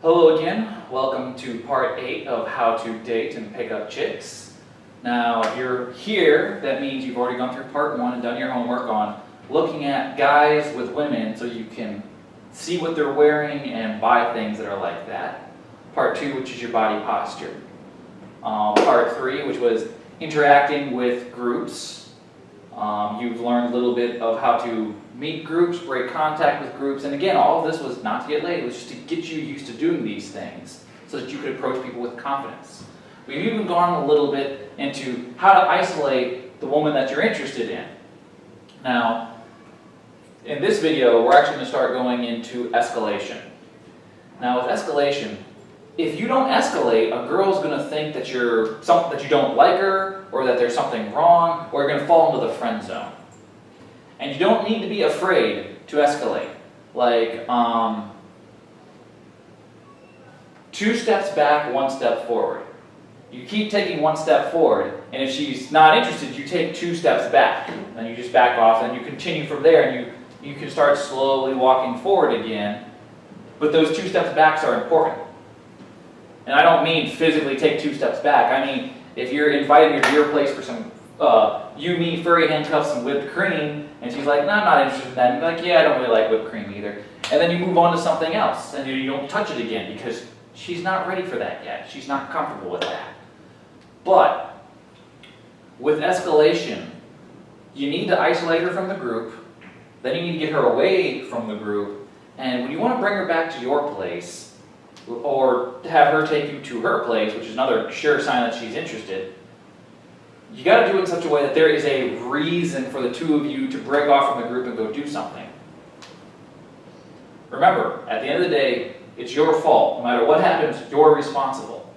Hello again, welcome to part 8 of how to date and pick up chicks. Now if you're here, that means you've already gone through part 1 and done your homework on looking at guys with women so you can see what they're wearing and buy things that are like that. Part 2, which is your body posture. Part 3, which was interacting with groups. You've learned a little bit of how to meet groups, break contact with groups, and again, all of this was not to get laid, it was just to get you used to doing these things so that you could approach people with confidence. We've even gone a little bit into how to isolate the woman that you're interested in. Now, in this video, we're actually going to start going into escalation. Now, with escalation, if you don't escalate, a girl's going to think that that you don't like her, or that there's something wrong, or you're going to fall into the friend zone. And you don't need to be afraid to escalate. Like, 2 steps back, 1 step forward. You keep taking 1 step forward, and if she's not interested, you take 2 steps back. Then you just back off, and you continue from there, and you can start slowly walking forward again. But those 2 steps back are important. And I don't mean physically take 2 steps back. I mean, if you're inviting her to your place for some me furry handcuffs and whipped cream, and she's like, no, I'm not interested in that. And you're like, yeah, I don't really like whipped cream either. And then you move on to something else, and you don't touch it again because she's not ready for that yet. She's not comfortable with that. But with escalation, you need to isolate her from the group, then you need to get her away from the group, and when you want to bring her back to your place, or have her take you to her place, which is another sure sign that she's interested, you got to do it in such a way that there is a reason for the 2 of you to break off from the group and go do something. Remember, at the end of the day, it's your fault. No matter what happens, you're responsible.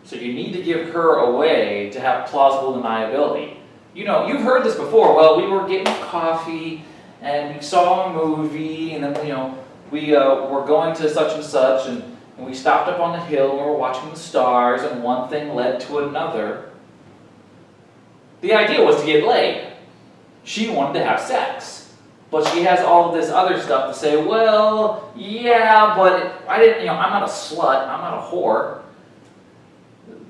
So you need to give her a way to have plausible deniability. You know, you've heard this before. Well, we were getting coffee, and we saw a movie, and then, we were going to such and such, and we stopped up on the hill, and we were watching the stars, and one thing led to another. The idea was to get laid. She wanted to have sex. But she has all of this other stuff to say, well, yeah, but I'm not a slut, I'm not a whore.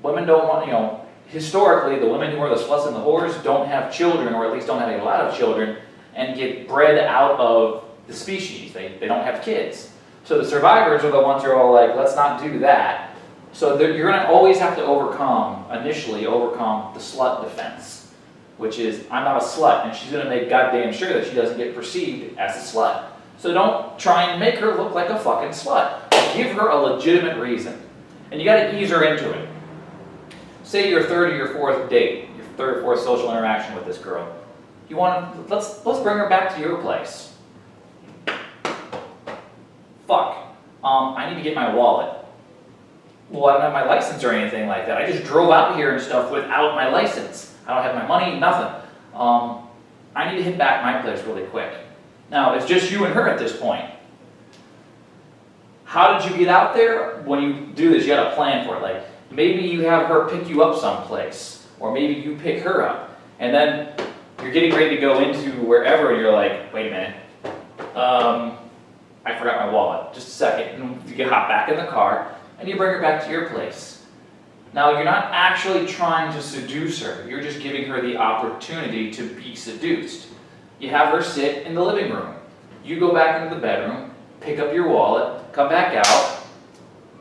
Women don't want, historically, the women who are the sluts and the whores don't have children, or at least don't have a lot of children, and get bred out of the species. They don't have kids. So the survivors are the ones who are all like, let's not do that. So you're going to always have to initially overcome the slut defense, which is, I'm not a slut, and she's going to make goddamn sure that she doesn't get perceived as a slut. So don't try and make her look like a fucking slut. Give her a legitimate reason. And you got to ease her into it. Say your 3rd or your 4th date, your 3rd or 4th social interaction with this girl. Let's bring her back to your place. Fuck. I need to get my wallet. Well, I don't have my license or anything like that. I just drove out here and stuff without my license. I don't have my money, nothing. I need to hit back my place really quick. Now, it's just you and her at this point. How did you get out there? When you do this, you got to plan for it. Like, maybe you have her pick you up someplace, or maybe you pick her up, and then you're getting ready to go into wherever, and you're like, wait a minute, I forgot my wallet. Just a second. And you hop back in the car, and you bring her back to your place. Now, you're not actually trying to seduce her. You're just giving her the opportunity to be seduced. You have her sit in the living room. You go back into the bedroom, pick up your wallet, come back out.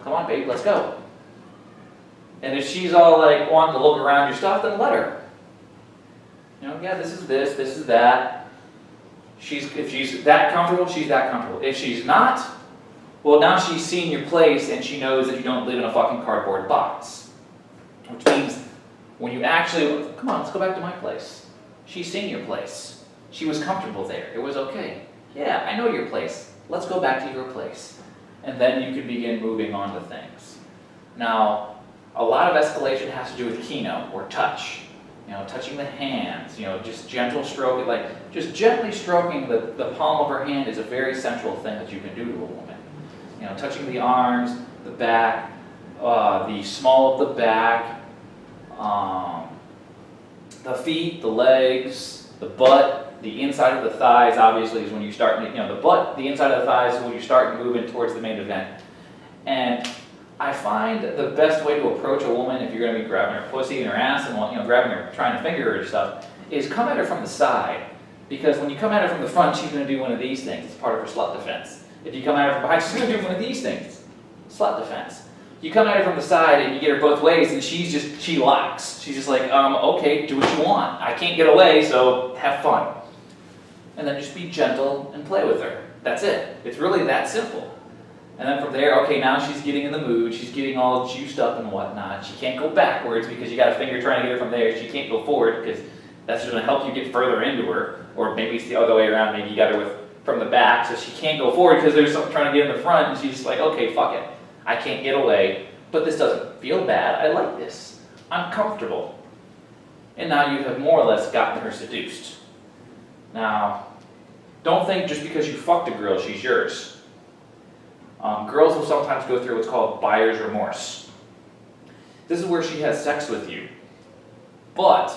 Come on, babe, let's go. And if she's all like wanting to look around your stuff, then let her. Yeah, this is that. If she's that comfortable, she's that comfortable. If she's not, well, now she's seen your place and she knows that you don't live in a fucking cardboard box. Which means when you actually, come on, let's go back to my place. She's seen your place. She was comfortable there. It was okay. Yeah, I know your place. Let's go back to your place. And then you can begin moving on to things. Now, a lot of escalation has to do with kino, or touch. Touching the hands, just gentle stroking, like just gently stroking the palm of her hand is a very central thing that you can do to a woman. Touching the arms, the back, the small of the back, the feet, the legs, the butt, the inside of the thighs obviously is when you start, the butt, the inside of the thighs is when you start moving towards the main event. And I find the best way to approach a woman if you're going to be grabbing her pussy and her ass and grabbing her, trying to finger her and stuff, is come at her from the side. Because when you come at her from the front, she's going to do one of these things. It's part of her slut defense. If you come at her from behind, she's going to do one of these things. Slut defense. You come at her from the side and you get her both ways, and she locks. She's just like, okay, do what you want. I can't get away, so have fun. And then just be gentle and play with her. That's it. It's really that simple. And then from there, okay, now she's getting in the mood. She's getting all juiced up and whatnot. She can't go backwards because you got a finger trying to get her from there. She can't go forward because that's just going to help you get further into her. Or maybe it's the other way around. Maybe you got her from the back, so she can't go forward because there's something trying to get in the front, and she's just like, okay, fuck it. I can't get away, but this doesn't feel bad. I like this. I'm comfortable. And now you have more or less gotten her seduced. Now, don't think just because you fucked a girl, she's yours. Girls will sometimes go through what's called buyer's remorse. This is where she has sex with you, but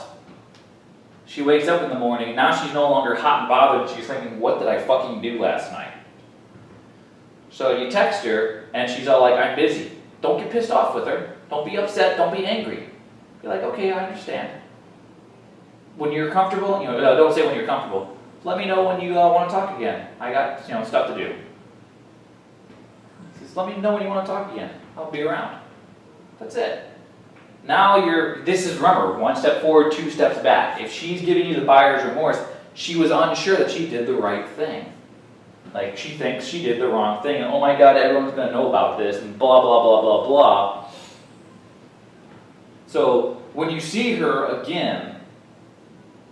she wakes up in the morning, now she's no longer hot and bothered, she's thinking, what did I fucking do last night? So you text her, and she's all like, I'm busy. Don't get pissed off with her. Don't be upset, don't be angry. Be like, okay, I understand. When you're comfortable, don't say when you're comfortable. Let me know when you want to talk again. I got, stuff to do. Just let me know when you want to talk again. I'll be around. That's it. Now remember, 1 step forward, 2 steps back. If she's giving you the buyer's remorse, she was unsure that she did the right thing. Like, she thinks she did the wrong thing, and oh my god, everyone's going to know about this, and blah, blah, blah, blah, blah. So, when you see her again,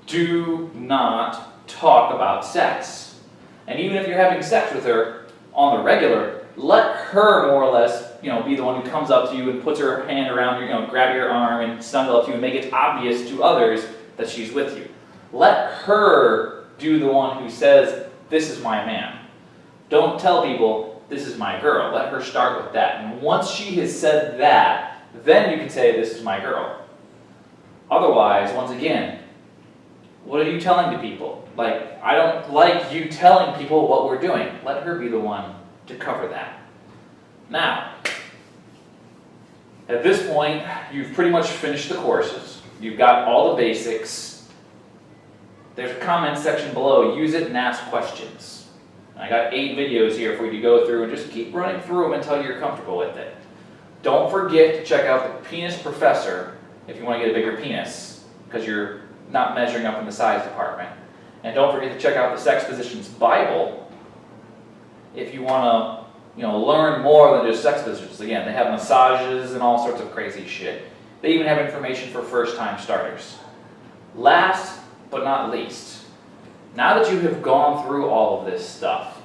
do not talk about sex. And even if you're having sex with her on the regular, let her more or less, be the one who comes up to you and puts her hand around you, grab your arm and snuggle up to you and make it obvious to others that she's with you. Let her do the one who says, this is my man. Don't tell people, this is my girl. Let her start with that. And once she has said that, then you can say, this is my girl. Otherwise, once again, what are you telling to people? Like, I don't like you telling people what we're doing. Let her be the one to cover that. Now, at this point, you've pretty much finished the courses. You've got all the basics. There's a comment section below. Use it and ask questions. I got 8 videos here for you to go through, and just keep running through them until you're comfortable with it. Don't forget to check out the Penis Professor if you want to get a bigger penis, because you're not measuring up in the size department. And don't forget to check out the Sex Positions Bible if you want to learn more than just sex positions. Again, they have massages and all sorts of crazy shit. They even have information for first-time starters. Last but not least, now that you have gone through all of this stuff,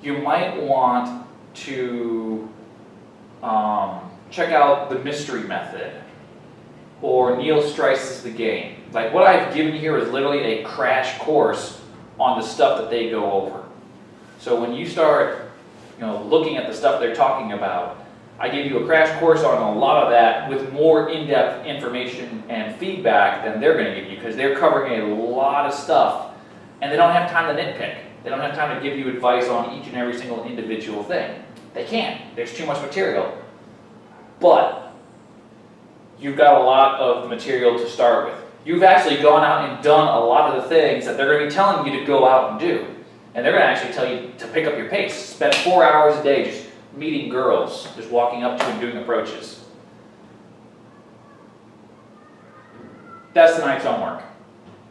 you might want to check out the Mystery Method or Neil Strice's The Game. Like, what I've given here is literally a crash course on the stuff that they go over. So when you start looking at the stuff they're talking about, I gave you a crash course on a lot of that with more in-depth information and feedback than they're going to give you, because they're covering a lot of stuff and they don't have time to nitpick. They don't have time to give you advice on each and every single individual thing. They can't. There's too much material. But you've got a lot of material to start with. You've actually gone out and done a lot of the things that they're going to be telling you to go out and do. And they're going to actually tell you to pick up your pace. Spend 4 hours a day just meeting girls, just walking up to and doing approaches. That's tonight's homework.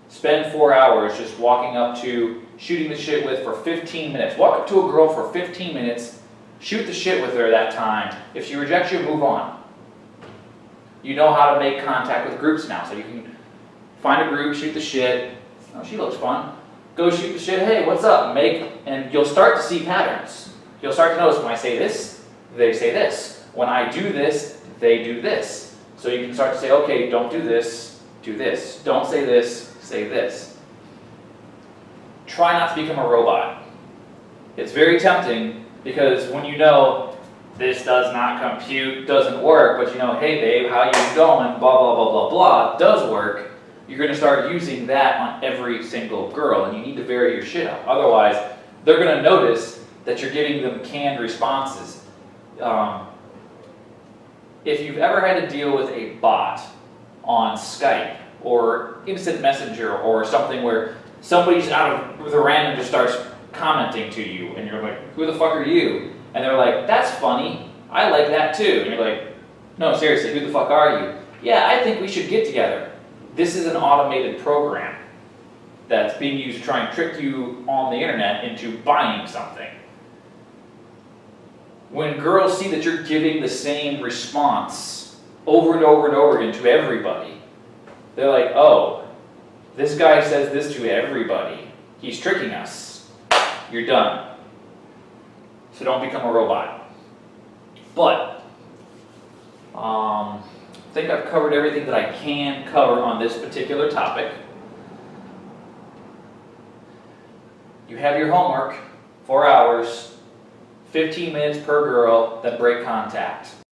Spend 4 hours just walking up to, shooting the shit with for 15 minutes. Walk up to a girl for 15 minutes, shoot the shit with her that time. If she rejects you, move on. You know how to make contact with groups now, so you can find a group, shoot the shit. Oh, she looks fun. Go shoot the shit, hey, what's up? And you'll start to see patterns. You'll start to notice when I say this, they say this. When I do this, they do this. So you can start to say, okay, don't do this, do this. Don't say this, say this. Try not to become a robot. It's very tempting, because when you know this does not compute, doesn't work, but hey babe, how you going, blah, blah, blah, blah, blah, does work, you're going to start using that on every single girl, and you need to vary your shit up. Otherwise, they're going to notice that you're giving them canned responses. if you've ever had to deal with a bot on Skype or Instant Messenger or something where somebody's out of the random just starts commenting to you and you're like, who the fuck are you? And they're like, that's funny, I like that too. And you're like, no, seriously, who the fuck are you? Yeah, I think we should get together. This is an automated program that's being used to try and trick you on the internet into buying something. When girls see that you're giving the same response over and over and over again to everybody, they're like, oh, this guy says this to everybody. He's tricking us. You're done. So don't become a robot. But, I think I've covered everything that I can cover on this particular topic. You have your homework, 4 hours, 15 minutes per girl, then break contact.